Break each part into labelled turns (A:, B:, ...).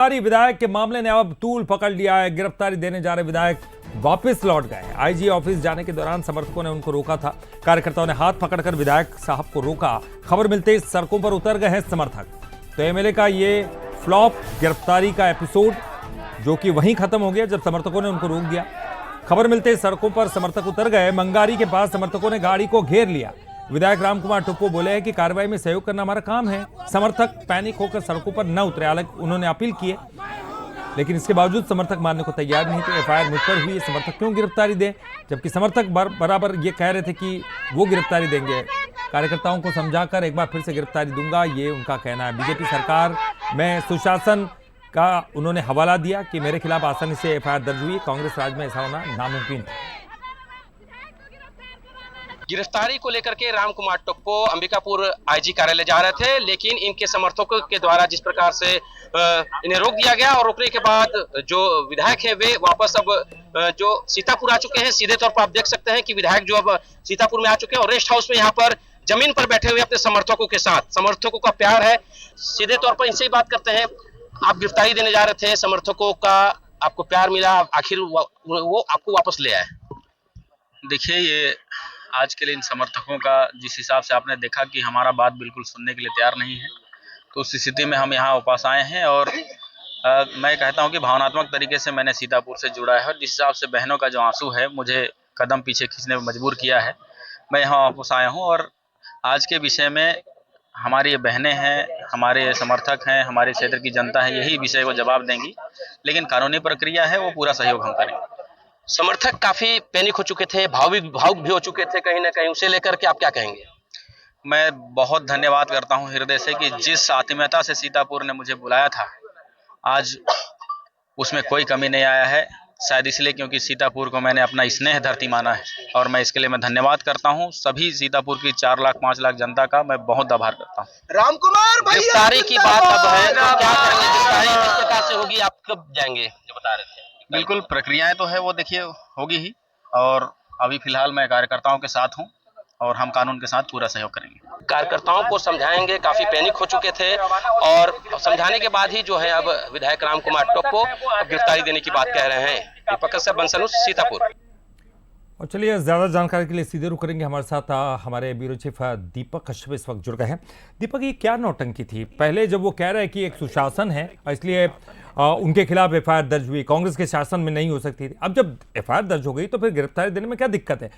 A: विधायक के मामले ने अब तूल पकड़ लिया है। गिरफ्तारी देने जा रहे विधायक वापस लौट गए। आईजी ऑफिस जाने के दौरान समर्थकों ने उनको रोका था। कार्यकर्ताओं ने हाथ पकड़कर विधायक साहब को रोका। खबर मिलते ही सड़कों पर उतर गए हैं समर्थक। तो एमएलए का ये फ्लॉप गिरफ्तारी का एपिसोड जो कि वहीं खत्म हो गया जब समर्थकों ने उनको रोक दिया। खबर मिलते ही सड़कों पर समर्थक उतर गए। मंगारी के पास समर्थकों ने गाड़ी को घेर लिया। विधायक रामकुमार टोप्पो बोले हैं कि कार्रवाई में सहयोग करना हमारा काम है। समर्थक पैनिक होकर सड़कों पर न उतरे। हालांकि उन्होंने अपील की है, लेकिन इसके बावजूद समर्थक मानने को तैयार नहीं थे। एफआईआर मुझ पर हुई है, समर्थक क्यों गिरफ्तारी दें, जबकि समर्थक बराबर ये कह रहे थे कि वो गिरफ्तारी देंगे। कार्यकर्ताओं को समझाकर एक बार फिर से गिरफ्तारी दूंगा, ये उनका कहना है। बीजेपी सरकार में सुशासन का उन्होंने हवाला दिया कि मेरे खिलाफ आसानी से एफआईआर दर्ज हुई। कांग्रेस राज में ऐसा होना नामुमकिन था।
B: गिरफ्तारी को लेकर के रामकुमार टोप्पो अंबिकापुर आईजी कार्यालय जा रहे थे, लेकिन इनके समर्थकों के द्वारा जिस प्रकार से इन्हें रोक दिया गया और रोकने के बाद जो विधायक है वे वापस अब जो सीतापुर आ चुके हैं। सीधे तौर पर आप देख सकते हैं कि विधायक जो अब सीतापुर में आ चुके हैं और रेस्ट हाउस में यहाँ पर जमीन पर बैठे हुए अपने समर्थकों के साथ। समर्थकों का प्यार है। सीधे तौर पर इनसे ही बात करते हैं। आप गिरफ्तारी देने जा रहे थे, समर्थकों का आपको प्यार मिला, आखिर वो आपको वापस ले आए।
C: देखिए, ये आज के लिए इन समर्थकों का जिस हिसाब से आपने देखा कि हमारा बात बिल्कुल सुनने के लिए तैयार नहीं है, तो उस स्थिति में हम यहाँ वापस आए हैं। और मैं कहता हूँ कि भावनात्मक तरीके से मैंने सीतापुर से जुड़ा है और जिस हिसाब से बहनों का जो आंसू है मुझे कदम पीछे खींचने में मजबूर किया है, मैं यहाँ वापस आया हूँ। और आज के विषय में हमारी ये बहनें हैं, हमारे समर्थक हैं, हमारे क्षेत्र की जनता है, यही विषय को जवाब देंगी। लेकिन कानूनी प्रक्रिया है, वो पूरा सहयोग हम करेंगे।
B: समर्थक काफी पैनिक हो चुके थे, भावुक भी हो चुके थे कहीं ना कहीं, उसे लेकर के आप क्या कहेंगे?
C: मैं बहुत धन्यवाद करता हूं हृदय से कि जिस आत्मीयता से सीतापुर ने मुझे बुलाया था, आज उसमें कोई कमी नहीं आया है। शायद इसलिए क्योंकि सीतापुर को मैंने अपना स्नेह धरती माना है और मैं इसके लिए मैं धन्यवाद करता हूं सभी सीतापुर की 4 लाख 5 लाख जनता का मैं बहुत आभार करता हूं।
B: रामकुमार भैया, गिरफ्तारी की बात अब है, तो क्या करेंगे? गिरफ्तारी किस प्रकार से होगी, आप कब जाएंगे जो बता रहे थे?
C: बिल्कुल, प्रक्रियाएं तो है वो देखिए होगी ही, और अभी फिलहाल मैं कार्यकर्ताओं के साथ हूं और हम कानून के साथ पूरा सहयोग करेंगे।
B: कार्यकर्ताओं को समझाएंगे, काफी पैनिक हो चुके थे और समझाने के बाद ही जो है अब विधायक रामकुमार टोप्पो गिरफ्तारी देने की बात कह रहे हैं। दीपक कश्यप, बंसलू, सीतापुर।
A: और चलिए, ज्यादा जानकारी के लिए सीधे रुक करेंगे। हमारे साथ हमारे ब्यूरो चीफ दीपक कश्यप इस वक्त जुड़ गए हैं। दीपक, ये क्या नौटंकी थी? पहले जब वो कह रहे हैं कि एक सुशासन है इसलिए उनके खिलाफ एफआईआर दर्ज हुई, कांग्रेस के शासन में नहीं हो सकती थी। अब जब एफआईआर दर्ज हो गई तो फिर गिरफ्तारी देने में क्या दिक्कत है?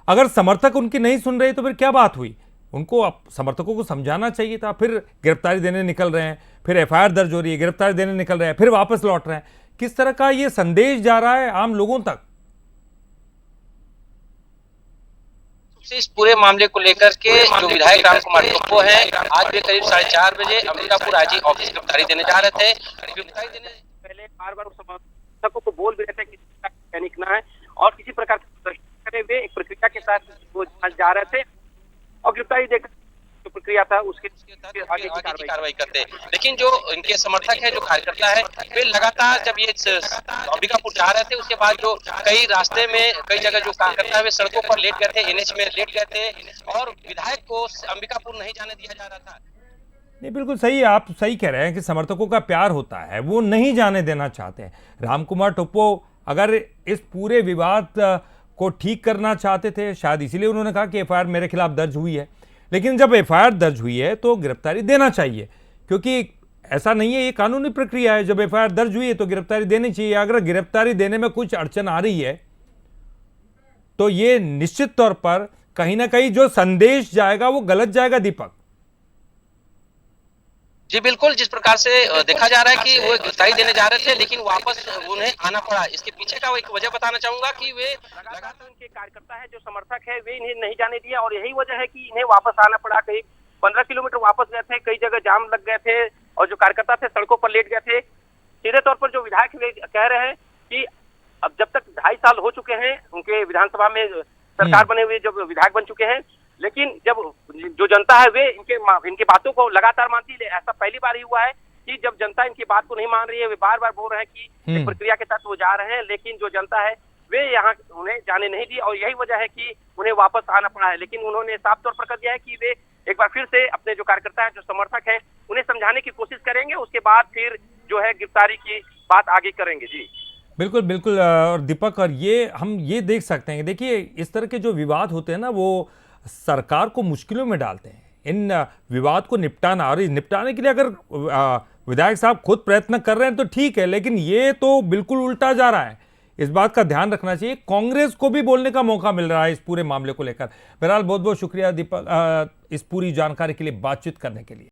A: अगर समर्थक उनकी नहीं सुन रहे तो फिर क्या बात हुई? उनको समर्थकों को समझाना चाहिए था। फिर गिरफ्तारी देने निकल रहे हैं, फिर एफआईआर दर्ज हो रही है, गिरफ्तारी देने निकल रहे हैं, फिर वापस लौट रहे हैं। किस तरह का ये संदेश जा रहा है आम लोगों तक?
B: इस पूरे मामले को लेकर के जो विधायक रामकुमार टोप्पो है, आज भी करीब 4:30 बजे अंबिकापुर आईजी ऑफिस गिरफ्तारी देने जा रहे थे। गिरफ्तारी देने पहले बार-बार समर्थकों को बोल भी रहे थे कि पैनिक ना है और किसी प्रकार करे हुए एक प्रक्रिया के साथ वो जा रहे थे और गिरफ्तारी देकर जो प्रक्रिया था उसके आगे की कार्रवाई करते। लेकिन जो इनके समर्थक है, जो कार्यकर्ता है, वे लगातार जब ये अंबिकापुर जा रहे थे उसके बाद जो कई रास्ते में कई जगह जो कार्यकर्ता है वे सड़कों पर लेट गए थे, एनएच में लेट गए थे और विधायक को अंबिकापुर नहीं जाने दिया जा रहा था।
A: नहीं, बिल्कुल सही, आप सही कह रहे हैं कि समर्थकों का प्यार होता है, वो नहीं जाने देना चाहते हैं। रामकुमार टोप्पो अगर इस पूरे विवाद को ठीक करना चाहते थे, शायद इसीलिए उन्होंने कहा कि एफआईआर मेरे खिलाफ दर्ज हुई है। लेकिन जब एफआईआर दर्ज हुई है तो गिरफ्तारी देना चाहिए, क्योंकि ऐसा नहीं है, ये कानूनी प्रक्रिया है। जब एफआईआर दर्ज हुई है तो गिरफ्तारी देनी चाहिए। अगर गिरफ्तारी देने में कुछ अड़चन आ रही है तो ये निश्चित तौर पर कहीं ना कहीं जो संदेश जाएगा वो गलत जाएगा। दीपक
B: जी बिल्कुल, जिस प्रकार से देखा जा रहा है कि वो गिरफ्तारी देने जा रहे थे लेकिन वापस उन्हें आना पड़ा, इसके पीछे का एक वजह बताना चाहूंगा कि वे लगातार उनके कार्यकर्ता है, जो समर्थक है, वे इन्हें नहीं जाने दिया और यही वजह है कि इन्हें वापस आना पड़ा। करीब 15 किलोमीटर वापस गए थे, कई जगह जाम लग गए थे और जो कार्यकर्ता थे सड़कों पर लेट गए थे। सीधे तौर पर जो विधायक वे कह रहे हैं कि अब जब तक 2.5 साल हो चुके हैं उनके विधानसभा में सरकार बने हुए, जब विधायक बन चुके हैं, लेकिन जब जो जनता है वे इनके बातों को लगातार मानती है। ऐसा पहली बार ही हुआ है कि जब जनता इनकी बात को नहीं मान रही है, वे बार बार बोल रहे हैं कि एक प्रक्रिया के तहत वो जा रहे हैं, लेकिन जो जनता है
D: वे यहाँ उन्हें जाने नहीं दी और यही वजह है कि उन्हें वापस आना पड़ा है। लेकिन उन्होंने साफ तौर पर कर दिया है कि वे एक बार फिर से अपने जो कार्यकर्ता हैं, जो समर्थक हैं, उन्हें समझाने की कोशिश करेंगे, उसके बाद फिर जो है गिरफ्तारी की बात आगे करेंगे। जी
A: बिल्कुल बिल्कुल। और दीपक, और ये हम ये देख सकते हैं, देखिए इस तरह के जो विवाद होते हैं ना, वो सरकार को मुश्किलों में डालते हैं। इन विवाद को निपटाना, और इस निपटाने के लिए अगर विधायक साहब खुद प्रयत्न कर रहे हैं तो ठीक है, लेकिन ये तो बिल्कुल उल्टा जा रहा है। इस बात का ध्यान रखना चाहिए। कांग्रेस को भी बोलने का मौका मिल रहा है इस पूरे मामले को लेकर। बहरहाल बहुत बहुत शुक्रिया दीपक, इस पूरी जानकारी के लिए, बातचीत करने के लिए।